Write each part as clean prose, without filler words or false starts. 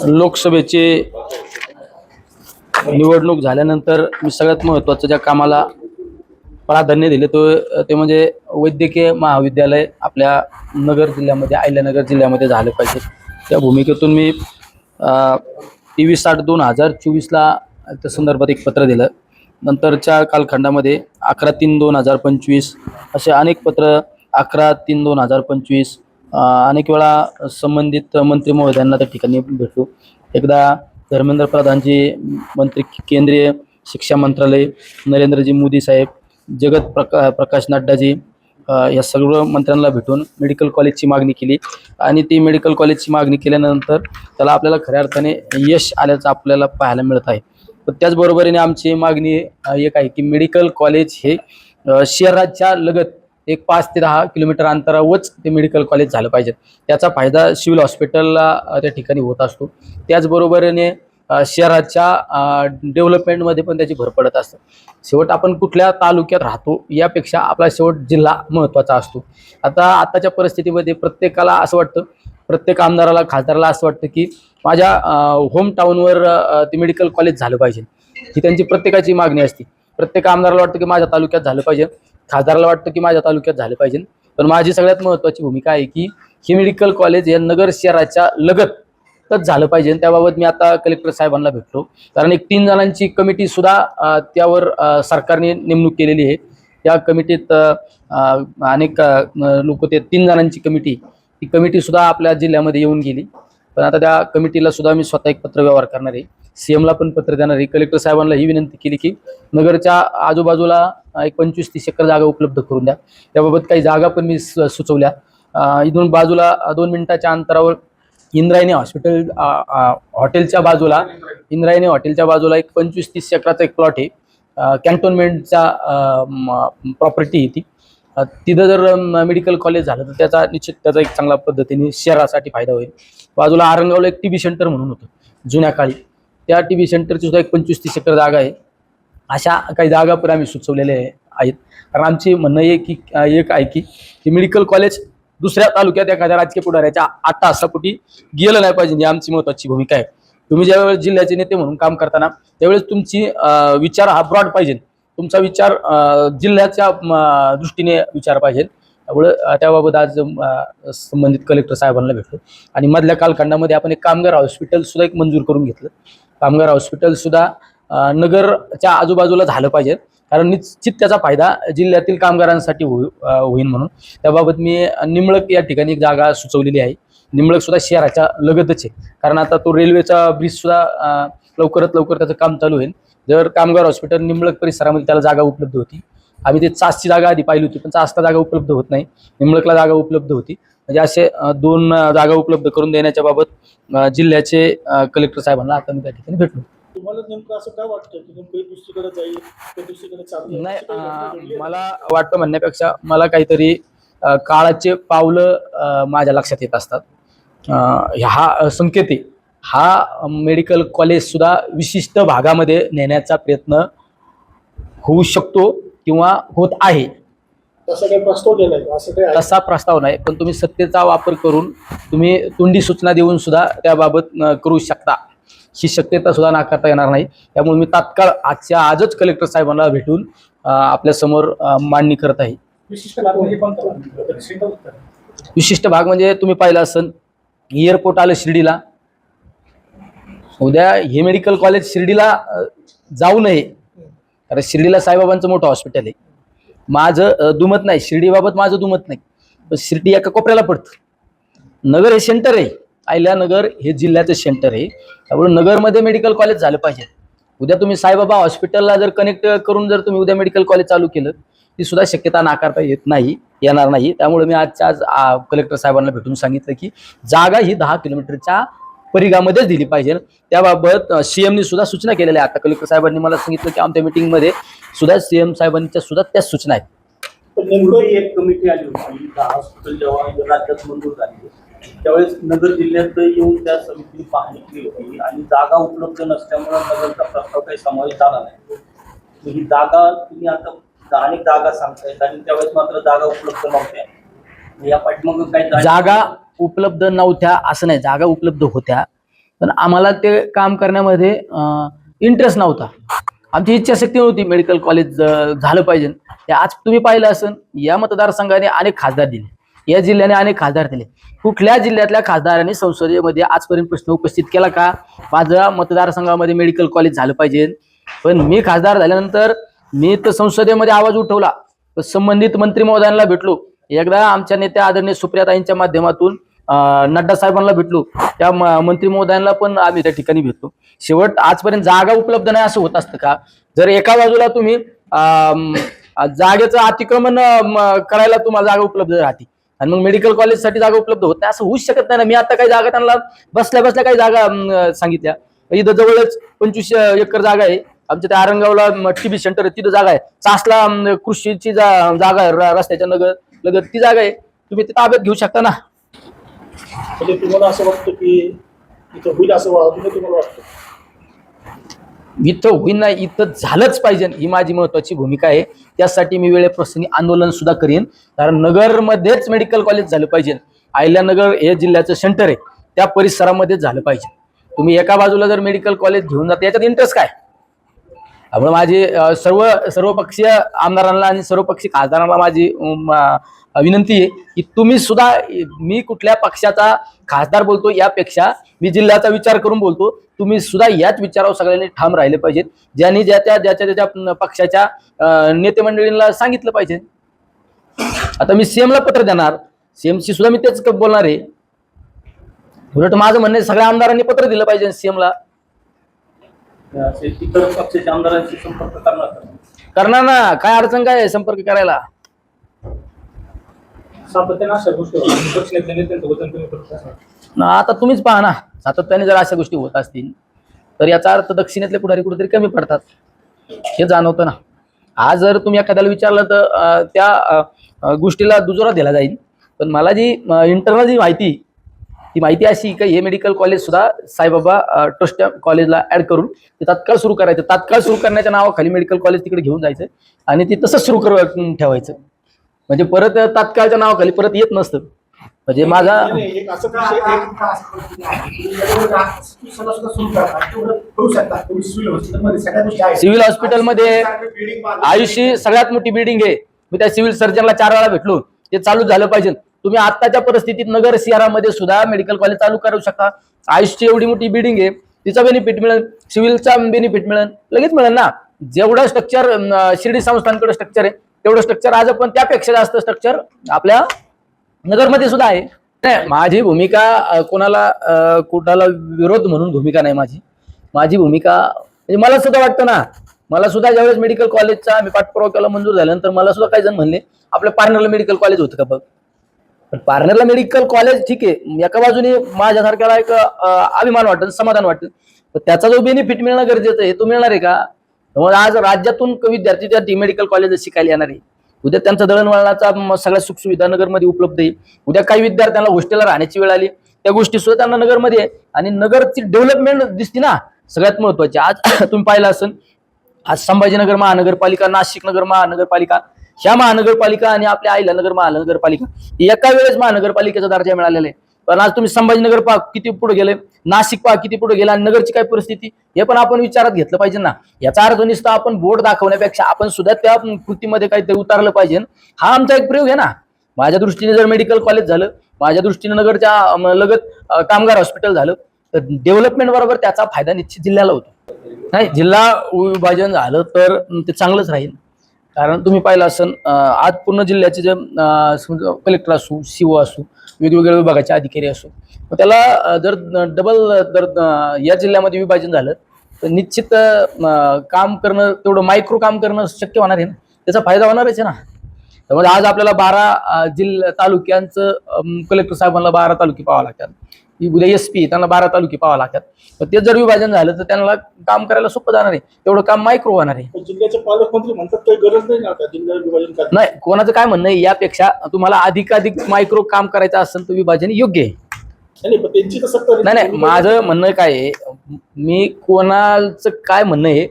लोकसभेची निवडणूक झाल्यानंतर मी सगळ्यात महत्त्वाचं ज्या कामाला प्राधान्य दिले ते म्हणजे वैद्यकीय महाविद्यालय आपल्या नगर जिल्ह्यामध्ये, अहिल्यानगर जिल्ह्यामध्ये झालं पाहिजे. त्या भूमिकेतून मी 23/8/2024ला त्या संदर्भात एक पत्र दिलं. नंतरच्या कालखंडामध्ये 11/3/2025 असे अनेक पत्र, 11/3/2025 अनेक वेळा संबंधित मंत्री महोदयांना त्या ठिकाणी भेटलो. एकदा धर्मेंद्र प्रधानजी, मंत्री केंद्रीय शिक्षा मंत्रालय, नरेंद्रजी मोदी साहेब, प्रकाश नड्डाजी, या सर्व मंत्र्यांना भेटून मेडिकल कॉलेजची मागणी केली. आणि ती मेडिकल कॉलेजची मागणी केल्यानंतर त्याला आपल्याला खऱ्या अर्थाने यश आल्याचं आपल्याला पाहायला मिळत आहे. पण त्याचबरोबरीने आमची मागणी एक आहे की मेडिकल कॉलेज हे शहराच्या लगत एक 5 ते 10 किलोमीटर अंतरावरच ते मेडिकल कॉलेज झालं पाहिजे. त्याचा फायदा सिव्हिल हॉस्पिटलला त्या ठिकाणी होत असतो. त्याचबरोबरीने शहराच्या डेव्हलपमेंटमध्ये पण त्याची भर पडत असतं. शेवट आपण कुठल्या तालुक्यात राहतो यापेक्षा आपला शेवट जिल्हा महत्त्वाचा असतो. आताच्या परिस्थितीमध्ये प्रत्येकाला असं वाटतं, प्रत्येक आमदाराला, खासदाराला असं वाटतं की माझ्या होम टाऊनवर ते मेडिकल कॉलेज झालं पाहिजे. ही त्यांची प्रत्येकाची मागणी असते. प्रत्येक आमदाराला वाटतं की माझ्या तालुक्यात झालं पाहिजे, खासदाराला वाटतं की माझ्या तालुक्यात झालं पाहिजे. पण माझी सगळ्यात महत्त्वाची भूमिका आहे की हे मेडिकल कॉलेज या नगर शहराच्या लगतच झालं पाहिजे. त्याबाबत मी आता कलेक्टर साहेबांना भेटलो, कारण एक 3 जणांची कमिटी सुद्धा त्यावर सरकारने नेमणूक केलेली आहे. त्या कमिटीत अनेक लोक, ते 3 जणांची ती कमिटी सुद्धा आपल्या जिल्ह्यामध्ये येऊन गेली. पण आता त्या कमिटीला सुद्धा मी स्वतः एक पत्र व्यवहार करणार आहे, CMला पण पत्र देणार आहे. कलेक्टर साहेबांना ही विनंती केली की नगरच्या आजूबाजूला एक 25-30 एकर जागा उपलब्ध करून द्या. त्याबाबत काही जागा पण मी सुचवल्या. इथून बाजूला 2 मिनिटाच्या अंतरावर इंद्रायणी हॉटेलच्या बाजूला एक 25-30 एकराचा एक प्लॉट आहे. कॅन्टोन्मेंटचा प्रॉपर्टी आहे ती. तिथं जर मेडिकल कॉलेज झालं तर त्याचा एक चांगल्या पद्धतीने शहरासाठी फायदा होईल. बाजूला आरंगावला एक TB सेंटर म्हणून होतं जुन्या काळी, त्या TB सेंटरची सुद्धा एक 25-30 एकर जागा आहे. अशा काही जागा पण आम्ही सुचवलेल्या आहेत. कारण आमची म्हणणं एक आहे की मेडिकल कॉलेज दुसऱ्या तालुक्यात एखाद्या राजकीय पुढाऱ्याच्या आटासापोटी गेलं नाही पाहिजे, ही आमची महत्त्वाची भूमिका आहे. तुम्ही ज्यावेळेस जिल्ह्याचे नेते म्हणून काम करताना त्यावेळेस तुमची विचार हा ब्रॉड पाहिजे. तुमचा विचार जिल्ह्याच्या दृष्टीने विचार पाहिजे. त्याबाबत आज संबंधित कलेक्टर साहेबांना भेटलो. आणि मधल्या कालखंडामध्ये आपण एक कामगार हॉस्पिटल सुद्धा एक मंजूर करून घेतलं. कामगार हॉस्पिटल सुद्धा नगरच्या आजूबाजूला झालं पाहिजे, कारण निश्चित त्याचा फायदा जिल्ह्यातील कामगारांसाठी होईल म्हणून. त्याबाबत मी निंबळक या ठिकाणी एक जागा सुचवलेली आहे. निंबळक सुद्धा शहराच्या लगतच आहे, कारण आता तो रेल्वेचा ब्रिज सुद्धा लवकरात लवकर त्याचं काम चालू होईल. जर कामगार हॉस्पिटल निंबळक परिसरामध्ये त्याला जागा उपलब्ध होती. आम्ही ते चासची जागा आधी पाहिली होती, पण चासला जागा उपलब्ध होत नाही, निंबळकला जागा उपलब्ध होती. म्हणजे असे 2 जागा उपलब्ध करून देण्याच्या बाबत जिल्ह्याचे कलेक्टर साहेबांना आता मी त्या ठिकाणी भेटलो. तुम्हाला नेमकं असं काय वाटतं की नेमकं दुसरीकडे जाईल, दुसरीकडे चालू नाही, मला वाटतं म्हणण्यापेक्षा मला काहीतरी काळाचे पावलं माझ्या लक्षात येत असतात. हा संकेत आहे, हा मेडिकल कॉलेज सुद्धा विशिष्ट भागामध्ये नेण्याचा प्रयत्न होऊ शकतो किंवा होत आहे. तसा काही प्रस्ताव दिलाय? तसा प्रस्ताव नाही, पण तुम्ही सत्तेचा वापर करून तुम्ही तोंडी सूचना देऊन सुद्धा त्याबाबत करू शकता. ही शक्यता सुद्धा नाकारता येणार नाही. त्यामुळे मी तात्काळ आजच कलेक्टर साहेबांना भेटून आपल्या समोर मांडणी करत आहे. विशिष्ट भाग म्हणजे तुम्ही पाहिलं असेल, एअरपोर्ट आलं शिर्डीला. उद्या हे मेडिकल कॉलेज शिर्डीला जाऊ नये, कारण शिर्डीला साईबाबांचं मोठं हॉस्पिटल आहे. माझं दुमत नाही, शिर्डीबाबत माझं दुमत नाही, पण शिर्डी एका कोपऱ्याला पडतं. नगर हे सेंटर आहे, अहिल्यानगर हे जिल्ह्याचं सेंटर आहे. त्यामुळे नगरमध्ये मेडिकल कॉलेज झालं पाहिजे. उद्या तुम्ही साईबाबा हॉस्पिटलला जर कनेक्ट करून जर तुम्ही उद्या मेडिकल कॉलेज चालू केलं, ती सुद्धा शक्यता नाकारता येणार नाही. त्यामुळे मी आज कलेक्टर साहेबांना भेटून सांगितलं की जागा ही 10 किलोमीटरच्या परिघामध्येच दिली पाहिजे. त्याबाबत CMनी सुद्धा सूचना केलेल्या आहेत. आता कलेक्टर साहेबांनी मला सांगितलं की आमच्या मीटिंगमध्ये सुद्धा CM साहेबांच्या सुद्धा त्याच सूचना आहेत. नेमकं एक कमिटी आली होती, हॉस्पिटल जेव्हा राज्यात मंजूर झाली त्यावेळेस नगर जिल्ह्यात येऊन त्या समितीने पाहणी केली होती आणि जागा उपलब्ध नसल्यामुळे नगरचा प्रस्ताव काही समावेश झाला नाही. ही जागा तुम्ही आता अनेक जागा सांगतायत आणि त्यावेळेस मात्र जागा उपलब्ध नव्हत्या. या पाठीमागे काही जागा उपलब्ध नव्हत्या असं नाही, जागा उपलब्ध होत्या. पण आम्हाला ते काम करण्यामध्ये इंटरेस्ट नव्हता. आमची इच्छाशक्ती नव्हती मेडिकल कॉलेज झालं पाहिजे. आज तुम्ही पाहिलं असेल, या मतदारसंघाने अनेक खासदार दिले, या जिल्ह्याने अनेक खासदार दिले. कुठल्या जिल्ह्यातल्या खासदारांनी संसदेमध्ये आजपर्यंत प्रश्न उपस्थित केला का माझ्या मतदारसंघामध्ये मेडिकल कॉलेज झालं पाहिजे? पण मी खासदार झाल्यानंतर मी तर संसदेमध्ये आवाज उठवला, संबंधित मंत्री महोदयांना भेटलो, एकदा आमच्या नेत्या आदरणीय सुप्रियाताईंच्या माध्यमातून नड्डा साहेबांना भेटलो, त्या मंत्री महोदयांना पण आम्ही त्या ठिकाणी भेटलो. शेवट आजपर्यंत जागा उपलब्ध नाही असं होत असतं का? जर एका बाजूला तुम्ही जागेचं अतिक्रमण करायला तुम्हाला जागा उपलब्ध राहते आणि मग मेडिकल कॉलेजसाठी जागा उपलब्ध होत नाही, असं होऊच शकत नाही ना. मी आता काही जागा त्यांना बसल्या बसल्या काही जागा सांगितल्या. इथं जवळच 25 एकर जागा आहे. आमच्या त्या आरंगावला टीबी सेंटर आहे, तिथं जागा आहे. चासला कृषीची जागा आहे, रस्त्याच्या लगत ती जागा आहे. तुम्ही ती ताब्यात घेऊ शकता ना. म्हणजे तुम्हाला असं वाटतं की इथं होईल असं तुम्हाला वाटतं? इथं होईल नाही, इथं झालंच पाहिजे, ही माझी महत्वाची भूमिका आहे. त्यासाठी मी वेळेप्रसंगी आंदोलन सुद्धा करीन. कारण नगरमध्येच मेडिकल कॉलेज झालं पाहिजे. अहिल्यानगर हे जिल्ह्याचं सेंटर आहे, त्या परिसरामध्येच झालं पाहिजे. तुम्ही एका बाजूला जर मेडिकल कॉलेज घेऊन जाता, याच्यात इंटरेस्ट काय? त्यामुळे माझी सर्वपक्षीय आमदारांना आणि सर्वपक्षीय खासदारांना माझी विनंती आहे की तुम्ही सुद्धा, मी कुठल्या पक्षाचा खासदार बोलतो यापेक्षा मी जिल्ह्याचा विचार करून बोलतो, तुम्ही सुद्धा याच विचारावर सगळ्यांनी ठाम राहिले पाहिजेत. ज्यांनी ज्याच्या पक्षाच्या नेते मंडळींना सांगितलं पाहिजे. आता मी सीएमला पत्र देणार, सीएमशी सुद्धा मी तेच बोलणार आहे. उलट माझं म्हणणं सगळ्या आमदारांनी पत्र दिलं पाहिजे सीएमला. इतर पक्षाच्या आमदारांशी संपर्क करणार ना, काय अडचण काय आहे संपर्क करायला? सातत्याने अशा गोष्टी ना आता तुम्हीच पहा ना, सातत्याने जर अशा गोष्टी होत असतील तर याचा अर्थ दक्षिणेतले पुढारी कुठेतरी कमी पडतात, हे जाणवतं ना. आज जर तुम्ही एखाद्याला विचारलं तर त्या गोष्टीला दुजोरा दिला जाईल. पण मला जी इंटरनल जी माहिती, ती माहिती अशी की हे मेडिकल कॉलेज सुद्धा साईबाबा ट्रस्ट कॉलेजला ऍड करून ते तात्काळ सुरू करायचं. तात्काळ सुरू करण्याच्या नावाखाली मेडिकल कॉलेज तिकडे घेऊन जायचं आणि ते तसंच सुरू ठेवायचं. म्हणजे परत तात्काळच्या नावाखाली परत येत नसतं. म्हणजे माझा सिव्हिल हॉस्पिटलमध्ये आयुषी सगळ्यात मोठी बिल्डिंग आहे. मी त्या सिव्हिल सर्जनला 4 वेळा भेटलो, ते चालू झालं पाहिजे. तुम्ही आत्ताच्या परिस्थितीत नगर शहरामध्ये सुद्धा मेडिकल कॉलेज चालू करू शकता. आयुषची एवढी मोठी बिल्डिंग आहे, तिचा बेनिफिट मिळेल, सिव्हिलचा बेनिफिट मिळेल, लगेच मिळेल ना. जेवढं स्ट्रक्चर शिर्डी संस्थांकडे स्ट्रक्चर आहे तेवढं स्ट्रक्चर आज पण त्यापेक्षा जास्त स्ट्रक्चर आपल्या नगरमध्ये सुद्धा आहे. नाही, माझी भूमिका कोणाला विरोध म्हणून भूमिका नाही. माझी भूमिका म्हणजे मला सुद्धा वाटतं ना, मला सुद्धा ज्यावेळेस मेडिकल कॉलेजचा मी पाठपुरावा केला मंजूर झाल्यानंतर मला सुद्धा काही जण म्हणले आपल्या पार्नरला मेडिकल कॉलेज होतं का बघ. पण पार्नरला मेडिकल कॉलेज ठीक आहे, एका बाजूने माझ्यासारख्याला एक अभिमान वाटेल, समाधान वाटेल, पण त्याचा जो बेनिफिट मिळणं गरजेचं आहे तो मिळणार आहे का? त्यामुळे आज राज्यातून विद्यार्थी त्या मेडिकल कॉलेज शिकायला येणार आहे. उद्या त्यांचा दळणवळणाचा सगळ्या सुखसुविधा नगरमध्ये उपलब्ध आहे. उद्या काही विद्यार्थ्यांना हॉस्टेलला राहण्याची वेळ आली, त्या गोष्टी सुद्धा त्यांना नगरमध्ये आहे. आणि नगरची डेव्हलपमेंट दिसते ना सगळ्यात महत्वाची. आज तुम्ही पाहिलं असेल, आज संभाजीनगर महानगरपालिका, नाशिक नगर महानगरपालिका, ह्या महानगरपालिका आणि आपल्या अहिल्यानगर महानगरपालिका एका वेळेस महानगरपालिकेचा दर्जा मिळालेला आहे. पण आज तुम्ही संभाजीनगर पहा किती पुढे गेले, नाशिक पहा किती पुढे गेला, आणि नगरची काय परिस्थिती हे पण आपण विचारात घेतलं पाहिजे ना. याचा अर्थ नुसता आपण बोर्ड दाखवण्यापेक्षा आपण सुद्धा त्या कृतीमध्ये काहीतरी उतारलं पाहिजे. हा आमचा एक प्रयोग आहे ना. माझ्या दृष्टीने जर मेडिकल कॉलेज झालं, माझ्या दृष्टीने नगरच्या लगत कामगार हॉस्पिटल झालं, तर डेव्हलपमेंट बरोबर त्याचा फायदा निश्चित जिल्ह्याला होतो. नाही, जिल्हा विभाजन झालं तर ते चांगलंच राहील. कारण तुम्ही पाहिलं असेल, आज पूर्ण जिल्ह्याचे जे कलेक्टर असू, सीओ असू, वेगवेगळ्या विभागाचे अधिकारी असो, त्याला जर या जिल्ह्यामध्ये विभाजन झालं तर निश्चित काम करणं, तेवढं मायक्रो काम करणं शक्य होणार आहे ना. त्याचा फायदा होणारच आहे ना. त्यामुळे आज आपल्याला 12 तालुक्यांचं कलेक्टर साहेबांना 12 तालुके पाहावं लागतात. उद्या SP त्यांना 12 तालुके पाहावं लागतात. तर ते जर विभाजन झालं तर त्यांना काम करायला सोपं जाणार आहे, तेवढं काम मायक्रो होणार आहे. जिल्ह्याचे पालकमंत्री म्हणतात काही गरज नाही ना जिल्हा विभाजन. नाही, कोणाचं काय म्हणणं आहे, यापेक्षा तुम्हाला अधिकाधिक मायक्रो काम करायचं असेल तर विभाजन योग्य आहे. नाही, माझं म्हणणं काय आहे, मी कोणाचं काय म्हणणं आहे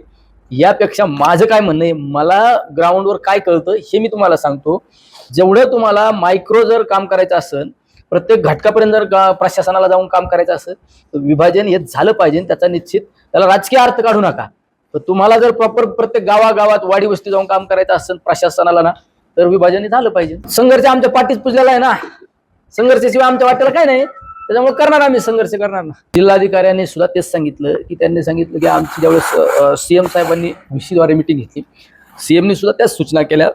यापेक्षा माझं काय म्हणणं आहे, मला ग्राउंडवर काय कळतं हे मी तुम्हाला सांगतो. जेवढं तुम्हाला मायक्रो जर काम करायचं असेल प्रत्येक घटकापर्यंत जर प्रशासनाला जाऊन काम करायचं असं तर विभाजन हे झालं पाहिजे. त्याचा निश्चित त्याला राजकीय अर्थ काढू नका. तर तुम्हाला जर प्रॉपर प्रत्येक गावागावात वाडी वस्ती जाऊन काम करायचं असेल प्रशासनाला ना तर विभाजन हे झालं पाहिजे. संघर्ष आमच्या पाठीच पुजलेला आहे ना, संघर्षाशिवाय आमच्या वाट्याला काय नाही. त्याच्यामुळे करणार आम्ही संघर्ष करणार ना. जिल्हाधिकाऱ्यांनी सुद्धा तेच सांगितलं की त्यांनी सांगितलं की आमची ज्यावेळेस सीएम साहेबांनी VC द्वारे मिटिंग घेतली, सीएमनी सुद्धा त्याच सूचना केल्या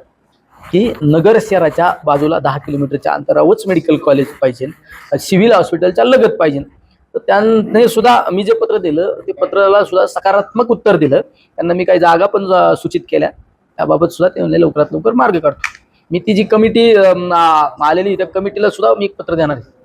की नगर शहराच्या बाजूला 10 किलोमीटरच्या अंतरावरच मेडिकल कॉलेज पाहिजे, सिव्हिल हॉस्पिटलच्या लगत पाहिजे. तर त्यांनी सुद्धा मी जे पत्र दिलं ते पत्राला सुद्धा सकारात्मक उत्तर दिलं. त्यांना मी काही जागा पण सूचित केल्या, त्याबाबत सुद्धा ते म्हणले लवकरात लवकर मार्ग काढतो. मी ती जी कमिटी आलेली त्या कमिटीला सुद्धा मी एक पत्र देणार आहे.